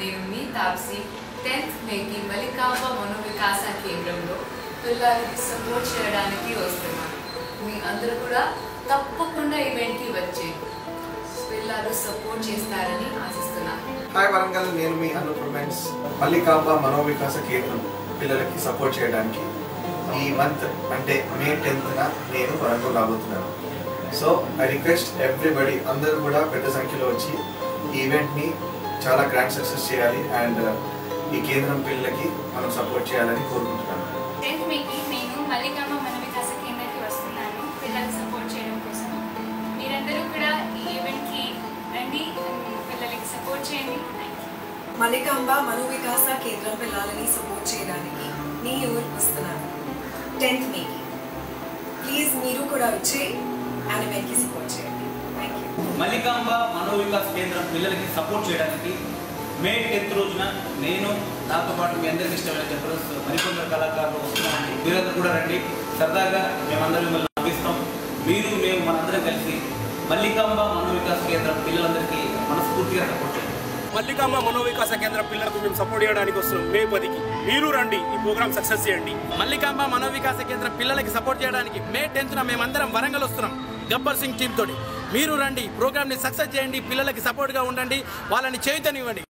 నేను మీ తాప్సీ 10th మేకి మల్లికాంబ మనోవికాస కేంద్రంలో పిల్లలకి సపోర్ట్ చేయడానికి వస్తున్నాను. మీ అందరూ కూడా తప్పకుండా ఈవెంట్కి వచ్చి పిల్లలు సపోర్ట్ చేస్తారని ఆశిస్తున్నాను. హాయ్ వరంగల్, నేను మీ అనుప్రూవ్మెంట్స్ మల్లికాంబ మనోవికాస కేంద్రం పిల్లలకి సపోర్ట్ చేయడానికి ఈ మంత్ అంటే మే 10th నేను వరంగల్ రాబోతున్నాను. సో ఐ రిక్వెస్ట్ ఎవ్రీబడి, అందరూ కూడా పెద్ద సంఖ్యలో వచ్చి ఈ ఈవెంట్ని చాలా గ్రాండ్ సక్సెస్ చేయాలి అండ్ ఈ కేంద్రం పిల్లలకి మనం సపోర్ట్ చేయాలని కోరుకుంటున్నాను. 10th మేకి నేను మల్లికాంబ మనోవికాస కేంద్రానికి వస్తున్నాను పిల్లలకు సపోర్ట్ చేయడం కోసం. మీరందరూ కూడా ఈ ఈవెంట్కి రండి, పిల్లలకి సపోర్ట్ చేయండి. మల్లికాంబ మనోవికాస కేంద్రం పిల్లలని సపోర్ట్ చేయడానికి మీ ఊరికి వస్తున్నాను 10th మేకి. ప్లీజ్ మీరు కూడా వచ్చి యానిమేట్కి సపోర్ట్ చేయండి. Thank you. మల్లికాంబ మనోవికాస కేంద్రం పిల్లలకి సపోర్ట్ చేయడానికి మే 10th రోజున నేను, నాతో పాటు మీ అందరికీ ఇష్టమైన జబర్దస్త్ మరికొందరు కళాకారులు వస్తున్నామండి. మీరందరూ కూడా రండి, సరదాగా మేమందరం మిమ్మల్ని నవ్విస్తాం. మీరు మేము మనందరం కలిసి మల్లికాంబ మనోవికాస కేంద్రం పిల్లలందరికీ మనస్ఫూర్తిగా సపోర్ట్ చేయండి. మల్లికాంబ మనోవికాస కేంద్ర పిల్లలకు మేము సపోర్ట్ చేయడానికి వస్తున్నాం మే 10కి. మీరు రండి, ఈ ప్రోగ్రామ్ సక్సెస్ చేయండి. మల్లికాంబ మనోవికాస కేంద్ర పిల్లలకి సపోర్ట్ చేయడానికి మే 10th మేమందరం వరంగల్ వస్తున్నాం గబ్బర్ సింగ్ టీమ్ తోటి. మీరు రండి, ప్రోగ్రామ్ ని సక్సెస్ చేయండి, పిల్లలకి సపోర్ట్ గా ఉండండి, వాళ్ళని చైతన్యనివ్వండి.